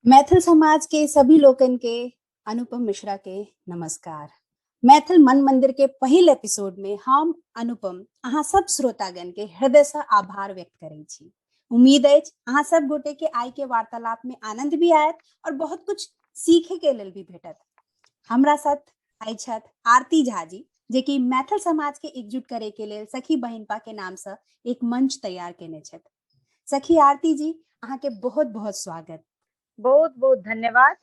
मैथिल समाज के सभी लोगन के अनुपम मिश्रा के नमस्कार। मैथिल मन मंदिर के पहिल एपिसोड में हम अनुपम अहाँ सब श्रोतागण के हृदय से आभार व्यक्त करै छी। उम्मीद अछि अहाँ सब गोटे के आइ के वार्तालाप में आनंद भी आयत और बहुत कुछ सीखे के लेल भी भेटत। हमरा साथ आइ छथि आरती झा जी, जे कि मैथिल समाज के एकजुट करे के लेल सखी बहिनपा के नाम से एक मंच तैयार केने छथि। सखी आरती जी, अहाँ के बहुत बहुत स्वागत। बहुत बहुत धन्यवाद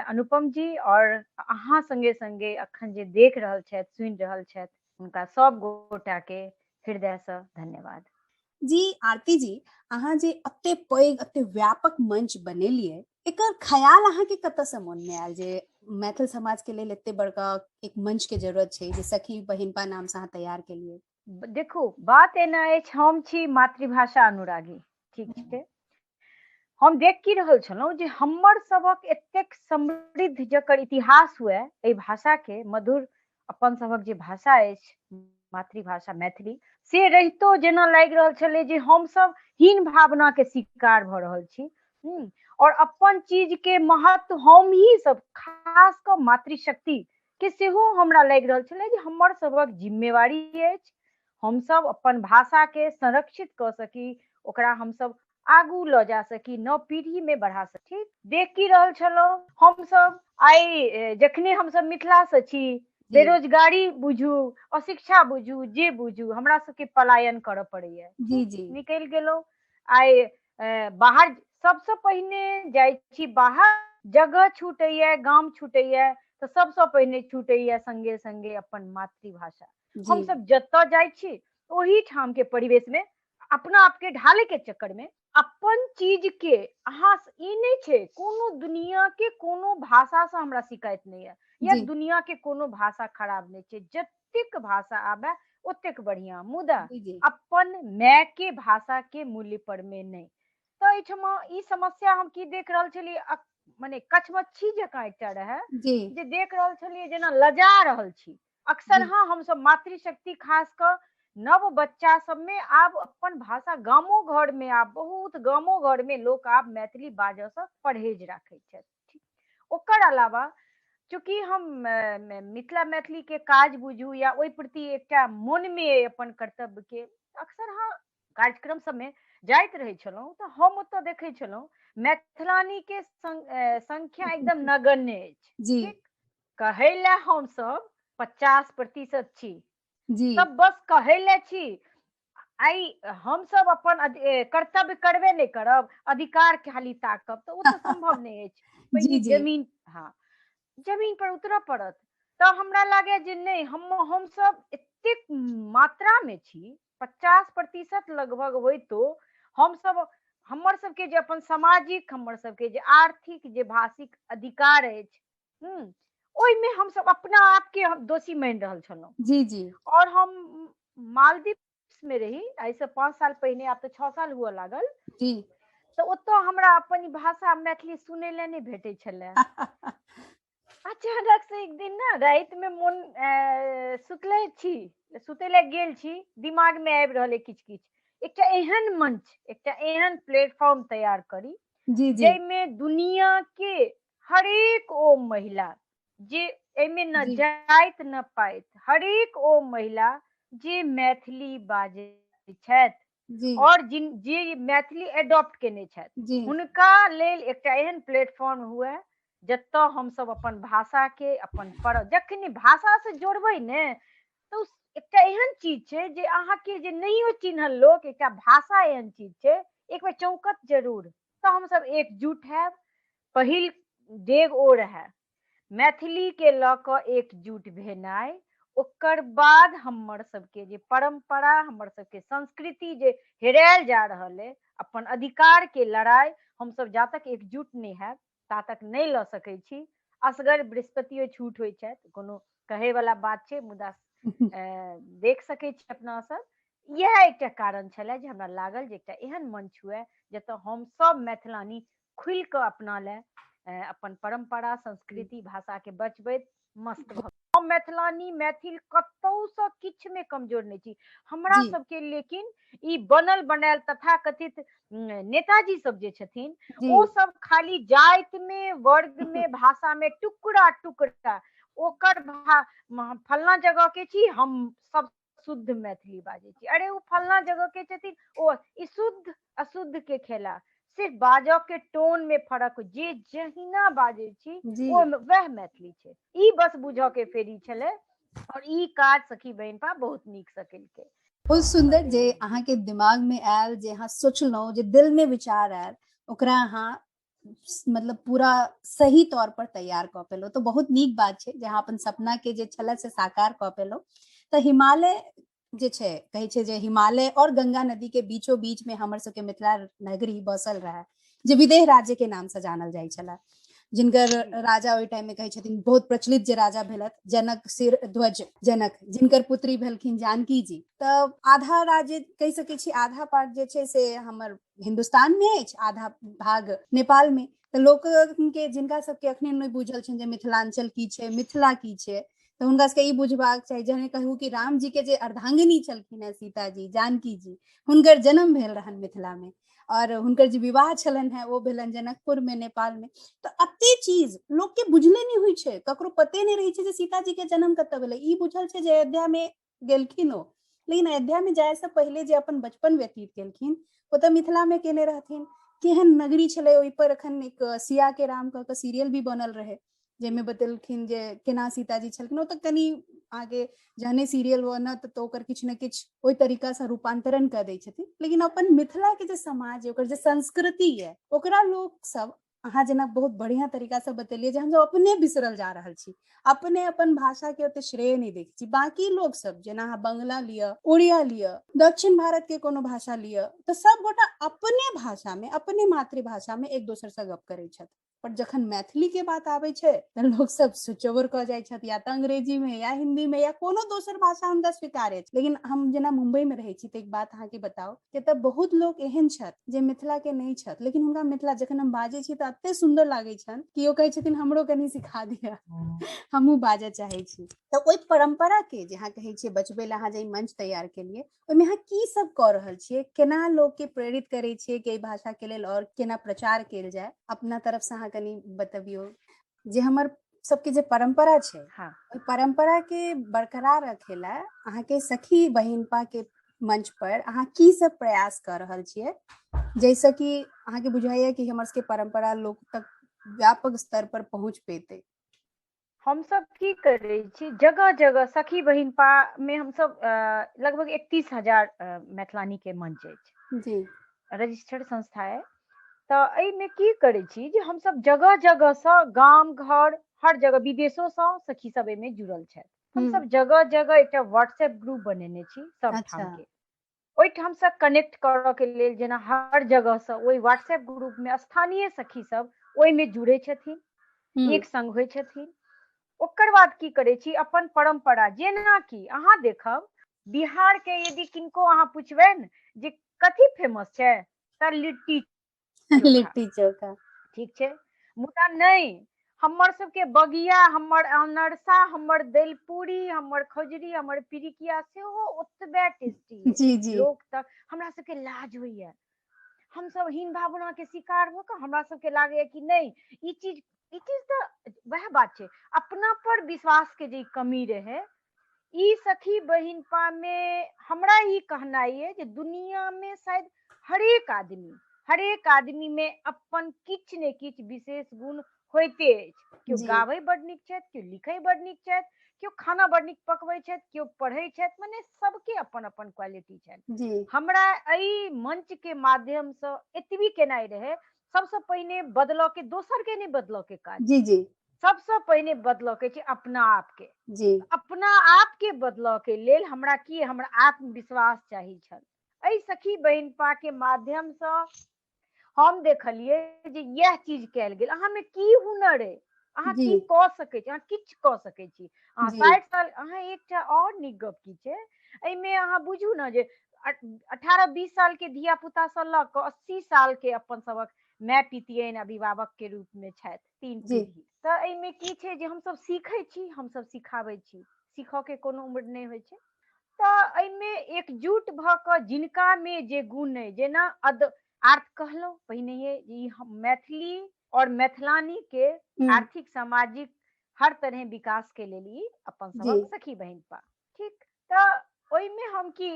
अनुपम जी। और अहाँ संगे संगे अखन जे देख रहल छथि सुनि रहल छथि हुनका सब गोटा के हृदय से धन्यवाद। जी आरती जी, अहाँ जे अते पैघ अते व्यापक मंच बनेलिए, एकर ख्याल अहाँ के कत से मन में आयल जे मैथिल समाज के लेल एते बड़का एक मंच के जरूरत छै जे सखी बहिनपा नाम से अहाँ तैयार केलिए? देखू, बात एना अछि, हम छी मातृभाषा अनुरागी, ठीक छै। हम देख की रहल छलहुँ जे हमर सबक एतेक समृद्ध जकर इतिहास हुए एहि भाषा के मधुर, अपन सबक जे भाषा अछि मातृभाषा मैथिली, से रहितो जेना लागि रहल छलै जे हम सब हीन भावना के शिकार भऽ रहल छी। और अपन चीज के महत्व हम ही सब, खास कऽ मातृशक्ति के सेहो हमरा लागि रहल छलै जे हमर सबक जिम्मेवारी अछि हम सब अपन भाषा के संरक्षित कऽ सकी, ओकरा हम सब आगू लऽ जा सकी, नव पीढ़ी में बढ़ा सकी। देख की रहल छलहुँ हम सब आइ जखने हम सब मिथिला से छी, बेरोजगारी बुझू, अशिक्षा बुझू, जे बुझू, हमरा सबके पलायन करऽ पड़ैया। जी जी निकलि गेलहुँ आइ बाहर, सबसँ पहिने जाइ छी बाहर, जगह छूटैया, गाम छूटैया, तऽ सबसँ पहिने छूटैया संगे संगे अपन मातृभाषा। जी हम सब जतऽ जाइ छी ओही ठाम के परिवेश में अपना आप के ढाले के चक्कर में अपन चीज के, अहाँ ई नहीं छै कोनो दुनिया के कोनो भाषा से हमरा शिकायत नहीं है, या जी दुनिया के कोनो भाषा खराब नहीं छै, जतेक भाषा आबे ओतेक बढ़िया, मुदा जी जी अपन माय के भाषा के मूल्य पर में नहीं। तो एहिठमा ई समस्या हम की देख रहल छलियै, माने कछमच्छी जकाँ एकटा रहे जी जे देख रहल छलियै जेना लजा रहल छी। अक्सर जी हाँ हम सब मातृशक्ति, खास कर नव बच्चा सब में आब अपन भाषा, गामो घर में आब बहुत गामो घर में लोग आब मैथिली बाजऽ से परहेज राखै छथि। ओकर अलावा चूँकि हम मिथिला मैथिली के काज बुझू या ओहि प्रति एकटा मन में अपन कर्तव्य के, अक्सर हाँ कार्यक्रम सब में जाइत रहै छलहुँ तऽ हम ओतऽ देखै छलहुँ मैथिलानी के संख्या एकदम नगण्य अछि। जी ठीक, कहै लए हम सब 50% छी, जी सब बस कहै लए छी। आइ हम सब अपन कर्तव्य करबे नहीं करब, अधिकार खाली ताकब, तऽ ओ तऽ संभव नहीं अछि। जी पहिने जी जमीन, हाँ जमीन पर उतरऽ पड़त। तऽ हमरा लागे जे नहीं, हम सब एतेक मात्रा में छी, 50% लगभग होइतो हम सब, हमर सबके जे अपन सामाजिक, हमर सबके जे आर्थिक, जे भाषिक अधिकार अछि, ओहिमे हम सब अपना आप के हम दोषी मानि रहल छलहुँ। जी जी और हम मालदीव्स में रही आई से 5 साल पहिने, आब तऽ 6 साल हुआ लागल। जी तऽ ओतऽ हमरा अपन भाषा मैथिली सुनै लए नहीं भेटै छलै। अचानक से एक दिन ना रात में मन, सुतले छी, सुते लए गेल छी, दिमाग में आबि रहल किछ किछ, एकटा एहन मंच, एकटा एहन प्लेटफॉर्म तैयार करी जी जी जैमे दुनिया के हरेक ओ महिला, जे एमे न जी जाइत न पाइत, हरेक ओ महिला जे मैथिली बाजै छथि जी और जिन जे मैथिली एडॉप्ट केने छथि, जी हुनका लेल एकटा एहन प्लेटफॉर्म हुए जतऽ हम सब अपन भाषा के, अपन पर जखन भाषा से जोड़बै ने, तो एकटा एहन चीज छै जे अहाँके जे नहियो चिन्हल लोक, एकटा भाषा एहन चीज छै, एक बेर चौंकत जरूर। तऽ हम सब एकजुट हैब। पहिल डेग ओ रहे मैथिली के लऽ कऽ एकजुट भेनाइ। ओकर बाद हमर सबके जे परंपरा, हमर सबके संस्कृति जे हेरायल जा रहल है, अपन अधिकार के लड़ाई, हम सब जा तक एकजुट नहीं हैब ता तक नहीं लऽ सकै छी। असगर बृहस्पतियो छूट होइ छथि, कोनो कहे वाला बात छै, मुदा देख सकै छी अपना सब। यह एकटा कारण छलै जे हमरा लागल जे एकटा एहन मंच हुए जतऽ हम सब मैथिलानी खुलि कऽ अपना ले अपन परंपरा, संस्कृति, भाषा के बचबैत मस्त भऽ। हम हम मैथिलानी मैथिल कतौ सँ किछ में कमजोर नहीं छी। हमरा जी सबके लेकिन ई बनल बनायल तथाकथित नेताजी सब जे छथिन जी ओ सब खाली जाति में वर्ग में भाषा में टुकड़ा टुकड़ा ओकर फलना जगह के छी हम सब शुद्ध मैथिली बाजै छी। अरे वो फलना जगह के छथिन ओ ई शुद्ध अशुद्ध के खेला, सिर्फ बाजऽ के टोन में फर्क, जे जहिना बाजै छी जी ओ वह मैथिली छै। ई बस बुझऽ के फेरी छलै और ई काज सखी बहन पा बहुत नीक से केलकै। बहुत सुंदर जे अहाँ के दिमाग में आयल, जे अहाँ सोचलहुँ, जे दिल में विचार आयल, ओकरा अहाँ मतलब पूरा सही तौर पर तैयार कऽ पेलहुँ। तो बहुत नीक बात छै जे अहाँ अपन सपना के जे छलै से साकार कऽ पेलहुँ। तऽ हिमालय जे छै, कहै छै जे हिमालय और गंगा नदी के बीचो बीच में हमर सबके मिथिला नगरी बसल रहे, जे विदेह राज्य के नाम से जानल जाइ छलै, जिनकर राजा ओहि टाइम में कहै छथिन बहुत प्रचलित जे राजा भेलथ जनक सिर ध्वज जनक, जिनकर पुत्री भेलखिन जानकी जी। तऽ आधा राज्य कहि सकै छी, आधा पार्ट जे छै से हमर हिंदुस्तान में अछि, आधा भाग नेपाल में। तऽ लोक के जिनका सबके अखने नहि बुझल छनि जे मिथिलांचल की छै, मिथिला की छै, तऽ हुनका सबके ई बुझबाक चाही। जहने कहू कि राम जी के जे अर्धांगिनी छलखिन है सीता जी, जानकी जी, हुनकर जन्म भेल रहन मिथिला में, और हुनकर जे विवाह छलन है वो भेलन जनकपुर में नेपाल में। तो अते चीज लोग के बुझले नहीं हुई छै, ककरो पते नहीं रही छै जे सीता जी के जन्म कतऽ भेलै। ई बुझल छै जे अयोध्या में गेलखिन ओ, लेकिन अयोध्या में जाए से पहले जे अपन बचपन व्यतीत केलखिन ओ तऽ मिथिला में केने रहथिन। केहन नगरी छलै, ओहि पर अखन एक सिया के राम कऽ के सीरियल भी बनल रहे, जेमे बतेलखिन जे केना सीताजी छलखिन। ओ तऽ कनी आगे जहने सीरियल बनत तऽ ओकर किछु ने किछु ओहि तरीका से रूपांतरण कर दै छथिन। लेकिन अपन मिथिला के जे समाज, ओकर जे संस्कृति है, ओकरा लोग सब अहाँ जेना बहुत बढ़िया तरीका से बतेलिए जे हम सब अपने बिसरल जा रहल छी, अपने अपन भाषा के ओते श्रेय नहीं दै छी। बाकी लोग सब जेना अहाँ बंगला लिअ, उड़िया लिअ, दक्षिण भारत के कोनो भाषा लिअ, तऽ सब गोटा अपने भाषा में, अपने मातृभाषा में एक दोसर से गप करै छथि। पर जखन मैथिली के बात आबै छै तऽ लोग सब सुचोबर कऽ जाइ छथि, या तऽ अंग्रेजी में या हिंदी में या कोनो दोसर भाषा हुनका स्वीकार्य छै। लेकिन हम जेना मुंबई में रहै छी तऽ एक बात अहाँ के बताओ कि तऽ बहुत लोग एहन छथि जे मिथिला के नहीं छथि, लेकिन हुनका मिथिला जखन हम बाजै छी तऽ एते सुंदर लागै छनि कि ओ कहै छथिन हमरो कनी सिखा दिअ, हमहूँ बाजऽ चाहै छी। तऽ ओहि परंपरा के जे अहाँ कहै छियै बचबै लए अहाँ जे मंच तैयार केलिए, ओहिमे अहाँ की सब कऽ रहल छियै, केना लोग के प्रेरित करै छियै कि एहि भाषा के लेल और केना प्रचार कैल जाय, अपना तरफ से अहाँ कनी बतबियौ। जे हमर सबके जे परंपरा छै, हाँ ओहि परंपरा के बरकरार रखे ला अहाँ के सखी बहिनपा के मंच पर अहाँ की सब प्रयास कर रहल छियै, जैसे कि अहाँ के बुझाइया कि हमर सबके परंपरा लोक तक व्यापक स्तर पर पहुंच पेते। हम सब की करै छी, जगह जगह सखी बहिनपा में हम सब लगभग 31,000 मैथिलानी के मंच अछि, जी रजिस्टर्ड संस्था है। तऽ एहिमे की करै छी जे हम सब जगह जगह से गाम घर हर जगह विदेशो से सखी सब एहिमे जुड़ल छथि। हम सब जगह जगह एकटा व्हाट्सएप ग्रुप बनेने छी सब ठाम अच्छा के, ओहिठाम से कनेक्ट करऽ के लेल जेना हर जगह से ओहि व्हाट्सएप ग्रुप में स्थानीय सखी सब ओहिमे जुड़े छथिन, एक संग होइ छथिन। ओकर बाद की करै छी, अपन परंपरा जेना कि अहाँ देखब बिहार के यदि किनको अहाँ पुछबनि जे कथी फेमस छै तऽ लिट्टी चोखा, लिट्टी चोखा ठीक छै। मुदा नहीं, हमर सबके बगिया, हमर अनरसा, हमर दलि पूरी, हमर खौजरी, हमर पिरिकिया सेहो ओतबे टेस्टी है। जी जी लोग तक हमरा सबके लाज होइया, हम सब हीन भावना के शिकार भऽ कऽ हमरा सबके लागैया कि नहीं ई चीज तऽ वह बात छै, अपना पर विश्वास के जे कमी रहे। ई सखी बहिनपा में हमरा ई कहनाइ है जे दुनिया में शायद हरेक आदमी में अपन किछ ने किछ विशेष गुण होइते अछि। केओ जी गाबै बड नीक छथि, केओ लिखै बड नीक छथि, केओ खाना बड नीक पकबै छथि, केओ पढ़ै छथि, मने सबके अपन अपन क्वालिटी छनि। जी हमरा एहि मंच के माध्यम से एतबी केनाइ रहे, सबसे पहिने बदलऽ के, दोसर के नहीं बदलऽ के काज जी छै, जी सबसे पहिने बदलऽ के छै अपना आप के। जी अपना आप के बदलऽ के लेल हमरा की, हमरा आत्मविश्वास चाही छल। एहि सखी बहिनपा के माध्यम से हम देखलिए जे यह चीज कैल गेल। अहाँ में की हुनर है, अहाँ जी की कऽ सकै छी, अहाँ किछ कऽ सकै छी। अहाँ जी 60 साल, अहाँ एकटा और नीक गप की छै, एहिमे अहाँ बुझू ने जे 18-20 साल के धिया पुता से लऽ कऽ 80 साल के अपन सबक माय पितियन अभिभावक के रूप में छथि 3 जी पीढ़ी। तऽ एहिमे की छै जे हमसब सीखै छी, हमसब सिखाबै छी, सीखऽ के कोनो उम्र नहि होइ छै। तऽ एहिमे एकजुट भऽ कऽ जिनका में जे गुण अइ, जेना आर्थ कहलहुँ पहिनहिए, ई मैथिली और मैथिलानी के आर्थिक सामाजिक हर तरह विकास के लेल ई अपन जी सबक सखी बहिन पा। ठीक, तऽ ओहिमे हम की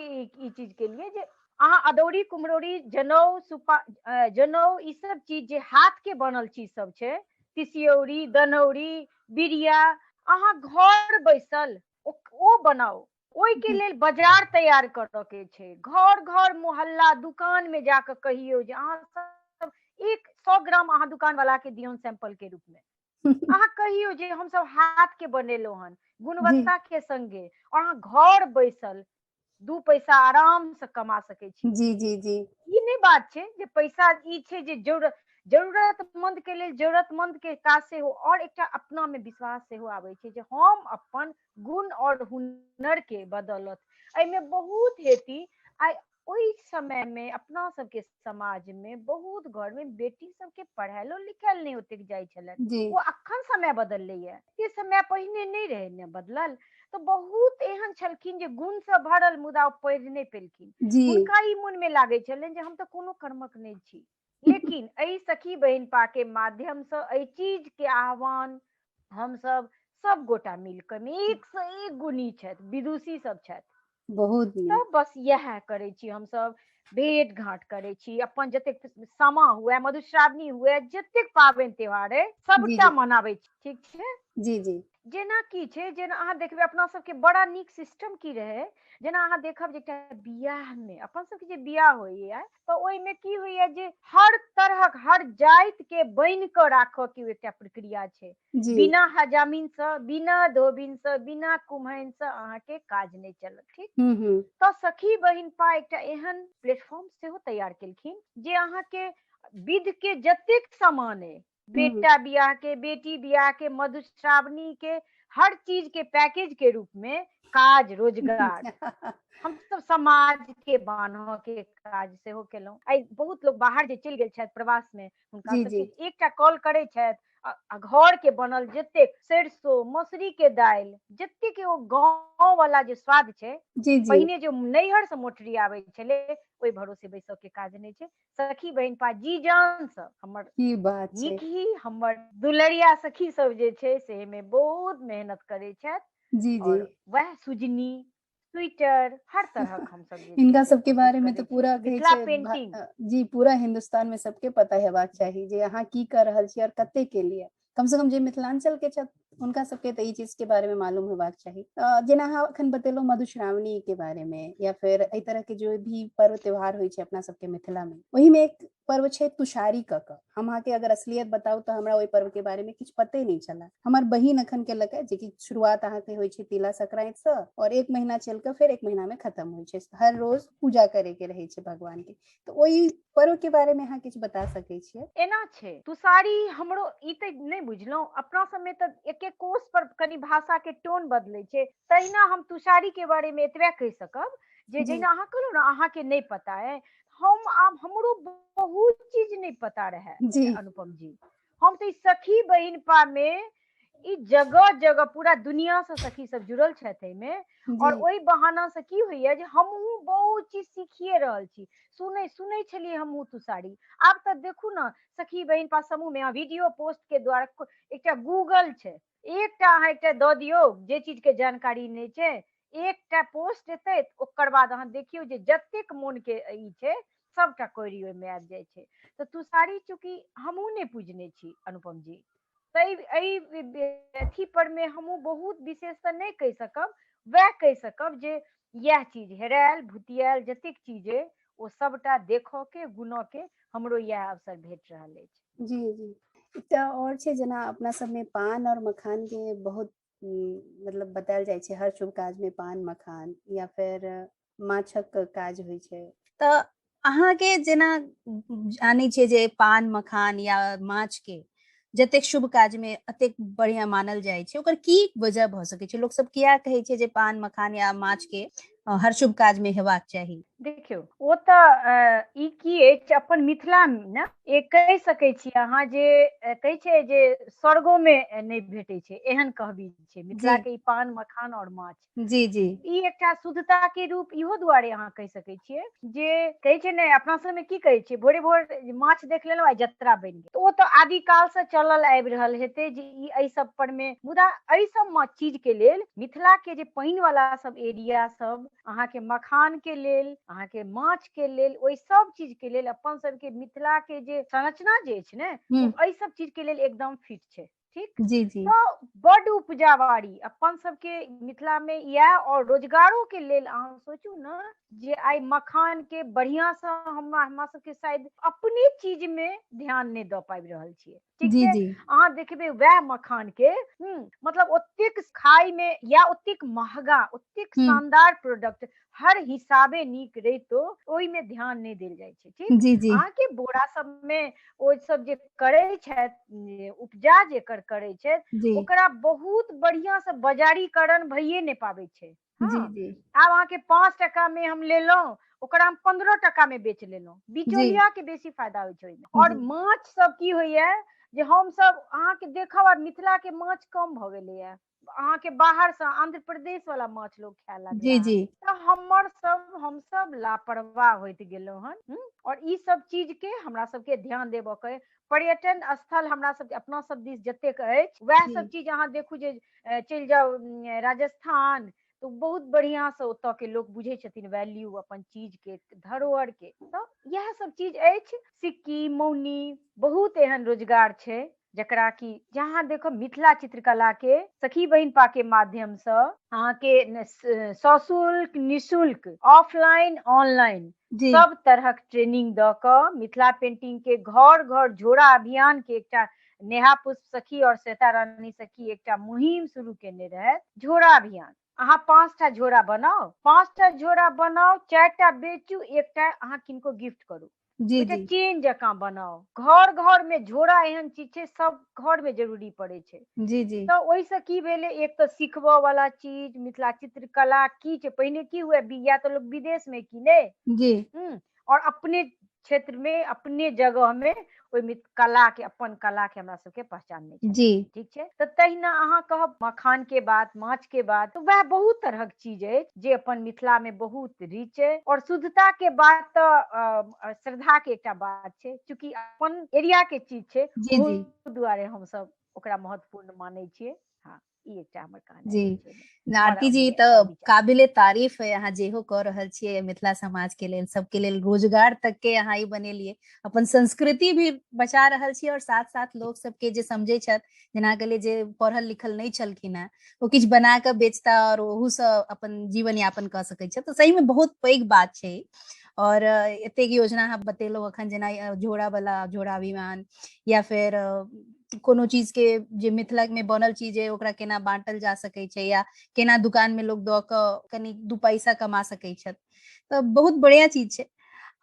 ई चीज के लिए जे अहाँ अदौरी कुम्हरौरी जनौ ई सब चीज जे हाथ के बनल चीज सब छै, तिसियौरी दनौरी बिरिया, अहाँ घर बैसल ओ बनाओ। ओहि के लेल बाजार तैयार करऽ के छै, घर घर मोहल्ला दुकान में जाकर कहियो जे अहाँ सब 100 ग्राम अहाँ दुकान वाला के दियौन सैंपल के रूप में, अहाँ कहियो जे हम सब हाथ के बनेलहुँ हन जी गुणवत्ता के संगे, और अहाँ घर बैसल 2 पैसा आराम से कमा सकै छी। जी जी जी ई नहीं बात छै जे पैसा ई छै जे जरूरतमंद के लेल जरूरतमंद के काज से हो, और एकटा अपना में विश्वास से हो आबै छै जे हम अपन गुण और हुनर के बदौलत एहिमे बहुत हेती। आइ ओहि समय में अपना सबके समाज में बहुत घर में बेटी सबके पढ़ायलो लिखायल नहीं ओतेक जाइ छलनि, जी ओ अखन समय बदललै है, ये समय पहिने नहीं रहे ने बदलल। तो बहुत एहन छलखिन जे गुण से भरल मुदा ओ पढ़ि नहीं पेलखिन, जी हुनका ई मन में लागै छलनि जे हम तो कोनो कर्मक नहीं छी। लेकिन एहि सखी बहिन पा के माध्यम से एहि चीज के आह्वान हम सब गोटा मिलकर में 101 गुणी छथि, विदुषी सब छथि, बहुत नीक। तब बस यह करै छी हमसब, भेंट घाट करै छी, अपन जतेक सामा हुए मधुश्रावणी हुए जतेक पाबनि त्योहार अइ जी सबटा जी मनाबै छी। ठीक छै, जी जी जेना की छै, जेना अहाँ देखबै अपना सबके बड़ा नीक सिस्टम की रहे, जेना अहाँ देखब जे एकटा बियाह में अपन सबके जे बियाह होइया तऽ ओहिमे की होइया जे हर तरहक हर जाति के बनि कऽ राखऽ के एकटा प्रक्रिया छै, जी बिना हजामिन से बिना धोबिन से बिना कुम्हैन से अहाँ के काज नहीं चलत। ठीक, तऽ सखी बहिन पा एकटा एहन प्लेटफॉर्म सेहो तैयार केलखिन जे अहाँ के विध के जतेक सामान अइ, बेटा बियाह के बेटी बियाह के मधुश्रावणी के हर चीज के पैकेज के रूप में काज रोजगार हम सब समाज के बान्ह के काज सेहो केलहुँ। आई बहुत लोग बाहर जे चलि गेल छथि प्रवास में, हुनका जी जी सबके एकटा कॉल करै छथि आ घर के बनल जतेक सरिसो मौसरी के दालि जतेक ओ गाँव वाला जे स्वाद छै, जी जी पहिने जो नैहर से मोटरी आबै छलै ओहि भरोसे बैसऽ के काज नहीं छै। सखी बहिन पा जी जान से हमर की बात छै। निकही हमर दुलरिया सखी सब जे छै से में बहुत मेहनत करै छथि, जी जी और वह सुजनी स्वेटर हर तरहक हम सब जे छै इनका से सबके कोशिश बारे में तो करै छी। पूरा कहै मिथिला छै पेंटिंग जी पूरा हिंदुस्तान में सबके पता हेबाक चाही जे अहाँ की कर रहल छी और कते के लिए, कम से कम जे मिथिलांचल के छथि हुनका सबके तऽ ई चीज के बारे में मालूम हेबाक चाही। जेना अहाँ अखन बतेलहुँ मधुश्रावणी के बारे में, या फिर एहि तरह के जो भी पर्व त्योहार होइ छै अपना सबके मिथिला में, ओही में एक पर्व छै तुषारी क के। हम अहाँके अगर असलियत बताउ तऽ हमरा ओहि पर्व के बारे में किछु पते नहीं छला। हमर बहिन अखन केलक है, जेकि शुरुआत अहाँके होइ छै तिला संक्रांति से, और 1 महीना चल के फिर 1 महीना में खत्म होइ छै, हर रोज पूजा करे के रहे छै भगवान के। तो ओहि पर्व के बारे में अहाँ किछु बता सकै छियै? एना छै तुषारी हमरो ई तऽ नहीं बुझलहुँ, अपना सबमे तऽ एक एक कोष पर कनि भाषा के टोन बदलै छै, तहिना हम तुषारी के बारे में एतबे कहि सकब जे जी जेना अहाँ कहलहुँ ने अहाँ के नहीं पता है, हम आब हमरो बहुत चीज नहीं पता रहे जी अनुपम जी। हम तो सखी बहिन पा में ई जगह जगह पूरा दुनिया से सखी सब जुड़ल छथि में, जी और ओहि बहाना से की होइया जे हमहूँ बहुत चीज सीखिए रहल छी। सुनै छलियै हमहूँ तुषारी, आब तऽ देखू ने सखी बहिन पा समूह में वीडियो पोस्ट के द्वारा एकटा गूगल छै, एकटा अहाँ एकटा दऽ दियौ जे चीज के जानकारी नहीं छै, एकटा पोस्ट एतै ओकर बाद अहाँ देखियौ जे जतेक मोन के ई छै सबटा क्वेरी ओहिमे आबि जाइ छै। तऽ तुषारी चूँकि हमहूँ नहीं पूजने छी अनुपम जी, अथी पर में हमहूँ बहुत विशेष तऽ नहीं कहि सकब, वह कहि सकब जे यह चीज हेरायल भुतियाल जतेक चीज अइ ओ सबटा देखऽ के गुनऽ के हमरो यह अवसर भेट रहल अछि। जी जी एकटा और छै, जेना अपना सब में पान और मखान के बहुत मतलब बतायल जाइ छै, हर शुभ काज में पान मखान या फिर माछक काज होइ छै। तऽ अहाँके जेना जानै छियै जे पान मखान या माछ के जतेक शुभ काज में अतेक बढ़िया मानल जाइ छै, ओकर की वजह भऽ सकै छै? लोक सब किया कहै छै जे पान मखान या माछ के हर शुभ काज में हेबाक चाही। देखियौ ओ तऽ ई की अछि अपन मिथिला में ने एक कहि सकै छी अहाँ जे कहै छै जे स्वर्गो में नहि भेटै छै एहन कहबी छै मिथिला जी के ई पान मखान और माछ। जी जी ई एकटा शुद्धता के रूप इहो दुआरे अहाँ कहि सकै छियै जे कहै छै ने अपना सब में की कहै छै भोरे भोर माछ देख लेलहुँ आ जतरा बनि गेल, तऽ ओ तऽ आदि काल से चलल आबि रहल हेतै जे ई एहि सब पर में। मुदा एहि सब चीज के लेल मिथिला के जे पानि वाला सब एरिया सब अहाँ के मखान के लेल अहाँ के माछ के लेल ओहि सब चीज के लेल अपन सबके मिथिला के जे संरचना जे अछि ने ओ एहि सब चीज के लेल एकदम फिट छै। ठीक, जी जी तो बड उपजा बाड़ी अपन सबके मिथिला में यऽ और रोजगारो के लेल अहाँ सोचू ने जे आइ मखान के बढ़िया से हमरा सबके शायद अपने चीज में ध्यान नहीं दऽ पाबि रहल छियै। ठीक जी छै, जी अहाँ देखबै वएह मखान के मतलब ओतेक खाय में या ओतेक महगा ओतेक हम्म शानदार प्रोडक्ट हर हिसाबे नीक रहितो ओहि में ध्यान नहीं देल जाइ छै। ठीक, जी जी अहाँ के बोरा सब में ओ सब जे करै छथि उपजा जेकर करै छथि जी ओकरा बहुत बढ़िया से बाजारीकरण भइए नहीं पाबै छै। जी हाँ, जी आब अहाँ के 5 टका में हम लेलहुँ ओकरा हम 15 टका में बेच लेलहुँ, जी बिचौलिया के बेसी फायदा होइ छै ओहिमे। और जी माछ सब की होइया जे हम सब अहाँ के देखब आ मिथिला के माछ कम भऽ गेलैया, अहाँ के बाहर से आंध्र प्रदेश वाला माछ लोग खाय जी लगला हन। जी तऽ हम सब लापरवाह होइत गेलहुँ हन। और ई सब चीज के हमरा सबके ध्यान देबऽ के पर्यटन स्थल हमरा सब अपना सब दिस जतेक अछि वएह सब जी चीज अहाँ देखू जे चलि जाउ राजस्थान तो बहुत बढ़िया से ओतऽ के लोग बुझै छथिन वैल्यू अपन चीज के धरोहर के। तऽ यह सब चीज अछि, सिक्की मौनी बहुत एहन रोजगार छै जकरा कि जहाँ देखो मिथिला चित्रकला के सखी बहिनपा के माध्यम से अहाँ के सशुल्क निशुल्क ऑफलाइन ऑनलाइन जी सब तरहक ट्रेनिंग दऽ कऽ मिथिला पेंटिंग के घर घर झोड़ा अभियान के एकटा नेहा पुष्प सखी और श्वेता रानी सखी एकटा मुहिम शुरू केने रहै झोड़ा अभियान। अहाँ 5टा झोड़ा बनाउ, 5टा झोड़ा बनाउ, 4टा बेचू, एकटा अहाँ किनको गिफ्ट करू। जी ओइटा जी चेन जकाँ बनाउ, घर घर में झोड़ा एहन चीज छै सब घर में जरूरी पड़ै छै। जी जी तऽ ओहिसँ की भेलै एक तऽ सिखबऽ वाला चीज मिथिला चित्रकला की छै, पहिने की हुए या तऽ लोग विदेश में किने जी और अपने क्षेत्र में अपने जगह में ओहि कला के अपन कला के हमरा सबके पहचान नहीं छलै। जी ठीक छै, तऽ तहिना अहाँ कहब मखान के बात माछ के बात तऽ वएह बहुत तरहक चीज अछि जे अपन मिथिला में बहुत रिच है। और शुद्धता के बात तऽ श्रद्धा के एकटा बात छै, चूंकि अपन एरिया के चीज छै जी ओहि जी दुआरे हम सब ओकरा महत्वपूर्ण मानै छियै। हाँ, ई एकटा हमर कहनाइ जी छै और आरती जी अपन तऽ विचार। काबिले तारीफ है, अहाँ जेहो कऽ रहल छियै मिथिला समाज के लेल सबके लेल रोजगार तक के अहाँ ई बनेलिए, अपन संस्कृति भी बचा रहल छियै और साथ साथ लोग सबके जे समझै छथि जेना कहलिए जे पढ़ल लिखल नहीं छलखिन हैं ओ किछु बना कऽ बेचता और ओहू से अपन जीवन यापन कऽ सकै छथि, तऽ सही में बहुत पैघ बात छै। और एतेक योजना अहाँ बतेलहुँ अखन जेना झोड़ा वाला झोड़ा अभियान या फिर कोनो चीज के जे मिथिला में बनल चीज है ओकरा केना बांटल जा सकै छै या केना दुकान में लोग दऽ कऽ कनी 2 पैसा कमा सकै छथि, तऽ बहुत बढ़िया चीज छै।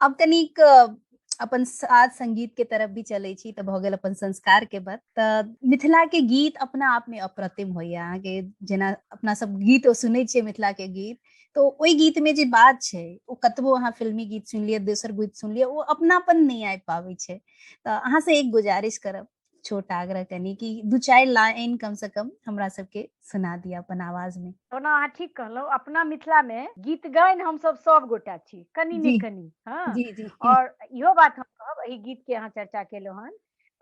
अब कनिक अपन साज संगीत के तरफ भी चलै छी तऽ भऽ गेल अपन संस्कार के बात। तऽ मिथिला के गीत अपना आप में अप्रतिम होइया, अहाँके जेना अपना सब गीत सुनै छियै मिथिला के गीत तो ओहि गीत में जे बात छै ओ कतबो अहाँ फिल्मी गीत सुनलियै दोसर गीत सुनलियै ओ अपनापन नहीं आबि पाबै छै। तऽ अहाँ से एक गुजारिश करब छोट आग्रह कनी कि 2-4 लाइन कम से कम हमरा सबके सुना दिया अपन आवाज में। ओना अहाँ ठीक कहलहुँ, अपना मिथिला में गीत गायन हमसब सब गोटा छी कनि ने जी कनि। हाँ, जी जी और इहो बात हम कहब एहि गीत के अहाँ चर्चा केलहुँ हन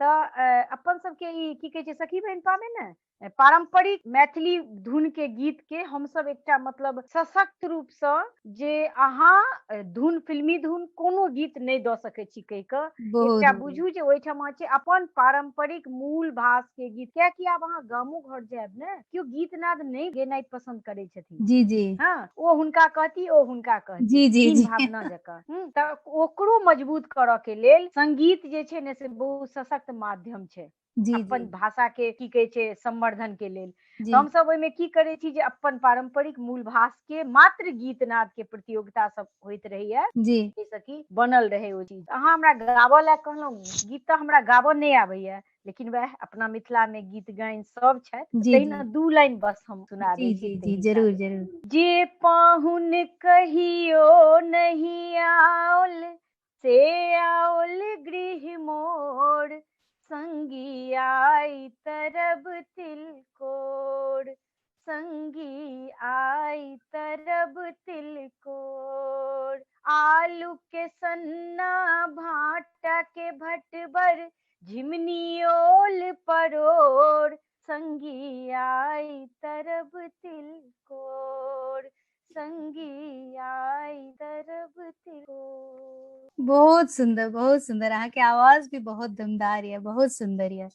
तऽ अपन सबके ई की कहै छै सखी बहिनपा में ने पारंपरिक मैथिली धुन के गीत के हमसब एकटा मतलब सशक्त रूप से जे अहाँ धुन फिल्मी धुन कोनो गीत नहीं दऽ सकै छी कहि कऽ बहुत एकटा बढ़िया। बुझू जे ओहिठाम छै अपन पारंपरिक मूल भाष के गीत, कियाकि आब अहाँ गामो घर जायब ने केओ गीत नाद नहीं गेनाइ पसंद करै छथिन। जी जी हाँ, ओ हुनका कहती ओ हुनका कहती जी जी हीन जी भावना जकाँ। तऽ ओकरो मजबूत करऽ के लेल संगीत जे छै ने से बहुत सशक्त माध्यम छै जी जी अपन भाषा के की कहै छै संवर्धन के लेल। तऽ जी हमसब ओहिमे की करै छी जे अपन पारंपरिक मूल भाष के मात्र गीत नाद के प्रतियोगिता सब होइत रहैया जी जैसे कि बनल रहे ओ चीज। अहाँ हमरा गाबऽ लए कहलहुँ, गीत तऽ हमरा गाबऽ नहीं आबैया लेकिन वह अपना मिथिला में गीत गायन सब छै, जी तहिना 2 लाइन बस हम सुना दै जी छी जी तै जी हिसाबे। जरूर जरूर। जे पाहुन कहियो नहीं आओल, से आओल गृह मोर, संगी आई तरब तिलकोर, संगी आई तरब तिलकोर। आलू के सन्ना भाटा के भटबर, झिमनी ओल परोर, संगी आई तरब तिलकोर, संगी आई तरब तिलकोर। बहुत सुंदर, बहुत सुंदर। अहाँ के आवाज भी बहुत दमदार है, बहुत सुंदर है।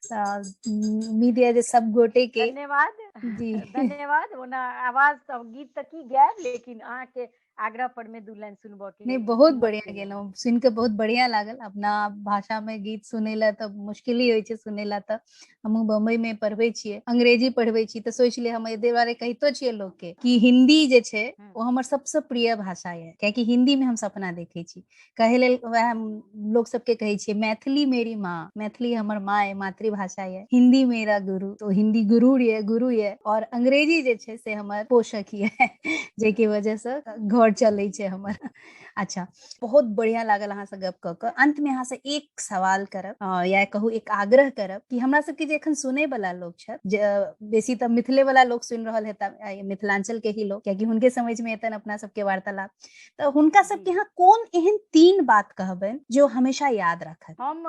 उम्मीद है जे सब गोटे के। धन्यवाद जी धन्यवाद। ओना आवाज तो गीत तक की गायब, लेकिन अहाँ के आग्रह पर में 2 लाइन सुनबो के नहीं, बहुत हिम्मत बढ़िया केलहुँ। गेलो, सुन के बहुत बढ़िया लागल। अपना भाषा में गीत सुनेला तो मुश्किल ही होय छै सुनेला। तो हम बम्बई में पढ़बै छियै, अंग्रेजी पढ़बै छी, तो सोच ले हम एहि बारे कहितो छियै लोग के कि हिंदी जे छै वो हमर सबसे प्रिय भाषा है, कियाकि हिंदी में हम सपना देखे छी। कहे लेल वह हम लोग सबके कहे छियै मैथिली मेरी माँ, मैथिली हमर माँ है, मातृभाषा है, हिंदी मेरा गुरु। तो हिंदी गुरु है और अंग्रेजी जे छै से हमर पोषक ही है जे की वजह से घर चलै छै हमर। अच्छा, बहुत बढ़िया लागल अहाँ से गप क के। अंत में अहाँ से एक सवाल करब, या कहू एक आग्रह करब कि हमरा सबके जे एखन सुनै वाला लोग छै, बेसी तऽ मिथिले वाला लोग सुनि रहल हेता, मिथिलांचल के ही लोग, कियाकि हुनके समझ में एतन अपना सबके वार्तालाप। तो हुनका सबके यहाँ कोन एहन 3 बात कहबनि जो हमेशा याद रखत? हम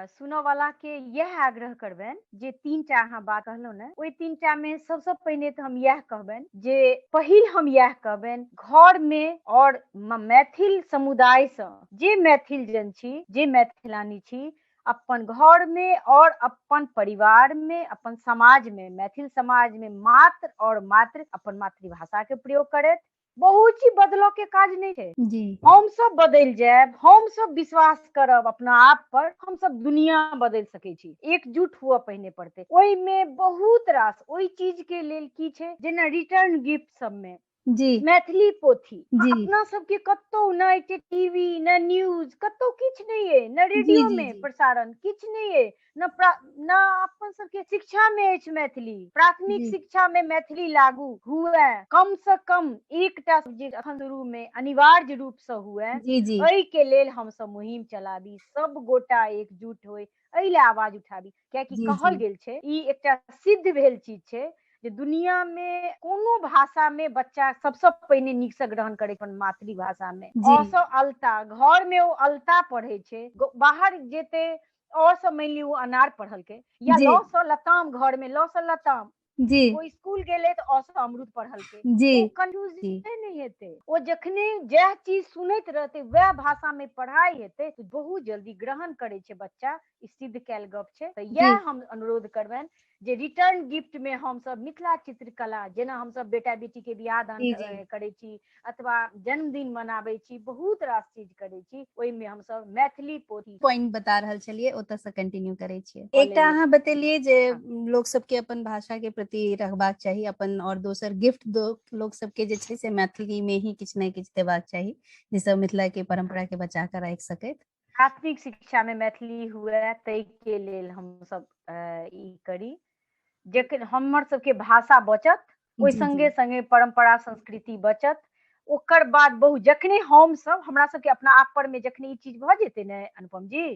सुनो वाला के यह आग्रह करबेन जे 3टा अहाँ बात कहलहुँ ने, ओहि 3टा में सबसे पहिने तो हम यह कहबेन जे पहिल हम यह कहबेन, घर में और मैथिल समुदाय से जे मैथिल जन छी, जे मैथिलानी छी, अपन घर में और अपन परिवार में, अपन समाज में, मैथिल समाज में मात्र और मात्र अपन मातृभाषा के प्रयोग करत। बहुत चीज बदलो के काज नहीं है। जी हम सब बदल जाए, हम सब विश्वास करब अपना आप पर, हम सब दुनिया बदल सके छी। एकजुट हुआ पहिने पड़ते। ओहि में बहुत रास ओहि चीज के लेल की छै, जेना रिटर्न गिफ्ट सब में जी मैथिली पोथी जी अपना सबके कतौ न टीवी न न्यूज, कतौ किछ नहीं है, न जी रेडियो जी में जी प्रसारण किछ नहीं है, न अपन सबके शिक्षा में अछि मैथिली, प्राथमिक जी शिक्षा में मैथिली लागू हुए, कम से कम एकटा सब्जेक्ट अखन शुरू में अनिवार्य रूप से हुए। जी जी एहि के लेल हम सब मुहिम चलाबी, सब गोटा एकजुट होय, एहि ले आवाज उठाबी। कियाकि जी कहल जी गेल छै, ई एकटा सिद्ध भेल चीज छै जे दुनिया में कोनो भाषा में बच्चा सबसे पहिने नीक से ग्रहण करे अपन मातृभाषा में। जी औसो अलता घर में ओ अलता पढ़े छै, बाहर जेते और सब मान लियो अनार पढ़ल के, या जी लौ स लताम, घर में लौ स लताम, जी कोई स्कूल गेले तो औसो अमरूद पढ़ल के, जी ओ कंफ्यूजन नहीं हेते। ओ जखने जह चीज सुनैत रहते वह भाषा में पढ़ाई हेते तो बहुत जल्दी ग्रहण करे छै बच्चा। ई सिद्ध कैल गप छै। तो जी यह हम अनुरोध करबेन जे रिटर्न गिफ्ट में हम सब मिथिला चित्रकला, जेना हम सब बेटा बेटी के बियाह दान जी जी करे छी, अथवा जन्मदिन मनाबै छी, बहुत रास चीज करे छी, ओहि में हम सब मैथिली पोथी पॉइंट बता रहल छलिए, ओतऽ से कंटिन्यू करे छियै। कऽ एकटा लेल। अहाँ बतेलिए जे हाँ। लोग सबके अपन भाषा के प्रति रखबाक चाही अपन, और दोसर गिफ्ट दो लोग सबके जे छै से मैथिली में ही किछ ने किछ देबाक चाही, जिससे मिथिला के परंपरा के बचा के राखि सकैत। प्राथमिक शिक्षा में मैथिली हुए तै के लेल हम सब ई करी, जखन हमर सबके भाषा बचत, ओहि जी जी संगे संगे परंपरा संस्कृति बचत। ओकर बाद बहुत जखने हम सब हमरा सबके अपना आप पर में जखने ई चीज भ जेते ने अनुपम जी, जे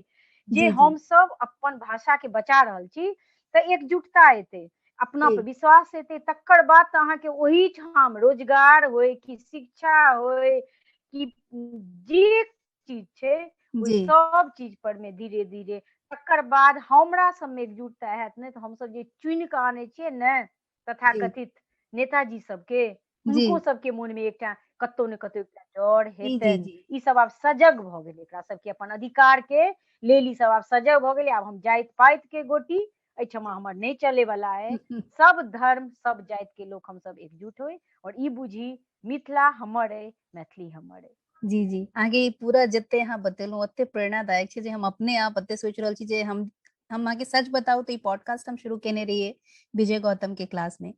जी जी हम सब अपन भाषा के बचा रहल छी, त एकजुटता एते, अपना जी पर विश्वास एते। तकर बाद त अहाँ के ओही ठाम रोजगार होय कि शिक्षा होय कि जे चीज छै, ओहि जी सब चीज पर में धीरे धीरे तकर बाद हमरा सब में एकजुटता हैत ने, तो हम सब जे चुनि के आने छियै ने जी तथाकथित नेताजी सबके, जी हुनको सबके मोन में एकटा कतौ ने कतौ एकटा डर जी जी हेतनि। जी ई सब आब सजग भ गेलै, एकरा सबके अपन अधिकार के लेल ई सब आब सजग भ गेलै। आब हम जाइत पाइत के गोटी एहिठमा हमर नहीं चले वाला है। सब धर्म सब जाति के लोग हम सब एकजुट होय और ई बुझी मिथिला हमर है, मैथिली हमर है। जी जी आगे पूरा जते अहाँ बतेलहुँ ओते प्रेरणादायक छै, जे हम अपने आप एते सोच रहल छी जे हम आगे सच बताउ तो ई पॉडकास्ट हम शुरू केने रहिए विजय गौतम के क्लास में।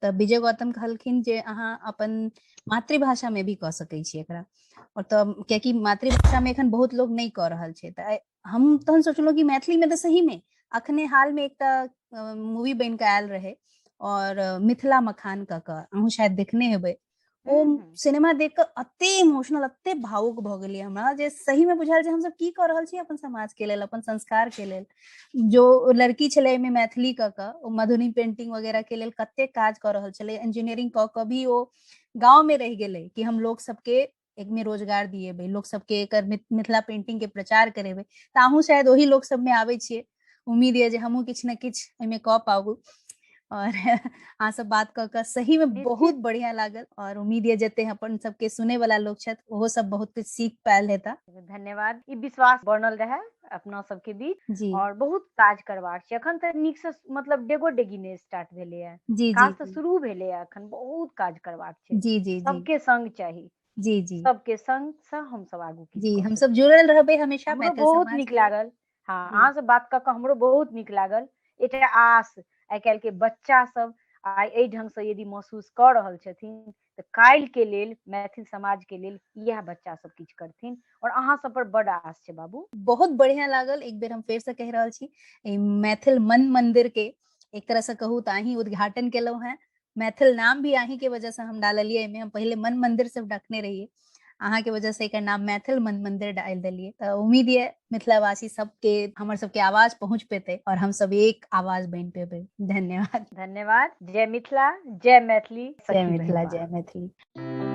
तब विजय गौतम कहलखिन जे अहाँ अपन मातृभाषा में भी कह सकै छी एकरा, और तब कियाकि मातृभाषा में एखन बहुत लोग नहीं कह रहल छै, त हम तहन सोचलहुँ कि मैथिली में तो सही में अखने हाल में एक मूवी बन के आयल रहे और मिथिला मखान का अहूँ शायद देखने हेबै। ओ सिनेमा देख के अते इमोशनल अते भावुक भ गेलिए हमरा जे सही में बुझायल जे हम सब की कर रहल छी अपन समाज के लेल, अपन संस्कार के लेल। जो लड़की छले में मैथिली का ओ मधुबनी पेंटिंग वगैरह के लेल कते काज कर रहल छले, इंजीनियरिंग क भी ओ गांव में रह गेले कि हम लोग सबके एक में रोजगार दिएबै, लोग सबके एकर मिथिला पेंटिंग के प्रचार करेबै। ताहू शायद वही लोग सब में आबै छिए। उम्मीद है जे हमहू किछ न किछ एमे क पाबू और अहाँ सब बात क सही में बहुत बढ़िया लागल और उम्मीद है जते अपन सबके सुने वाला लोग छथि ओहो सब बहुत कुछ सीख पायल हेता। धन्यवाद। ई विश्वास बनल रहे अपना सबके बीच और बहुत काज करबाक छै। अखन तक नीक से मतलब डेगो डेगी ने स्टार्ट भेले है, काज तो शुरू भेले है, अखन बहुत काज करबाक छै। जी जी सबके संग चाहिए। जी जी सबके संग से हम सब आगू किछ जी हम सब जुड़ल रहबे हमेशा मैथिल समाज। बहुत नीक लागल। हाँ, अहाँ से बात क हमरो बहुत नीक लागल। एकटा आस आइ काल्हि के बच्चा सब आइ एहि ढंग से यदि महसूस कर रहल छथिन तऽ काल्हि के लेल मैथिल समाज के लेल यह बच्चा सब किछ करथिन और अहाँ सब पर बड़ आस छै बाबू। बहुत बढ़िया लागल। एक बेर हम फेर से कह रहल छी, मैथिल मन मंदिर के एक तरह से कहू तो अहीं उद्घाटन केलौ हैं। मैथिल नाम भी अहीं के वजह से हम डाललिए एमे। हम पहले मन मंदिर सिर्फ रखने रहिए, अहाँ के वजह से एकर नाम मैथिल मन मंदिर डाल देलिए। तो उम्मीद है मिथिलावासी सबके हमर सबके आवाज पहुंच पेते और हम सब एक आवाज बन पेबे। धन्यवाद। धन्यवाद। जय मिथिला, जय मैथिली, जय सखी मिथिला, बहिनवा। जय मैथिली।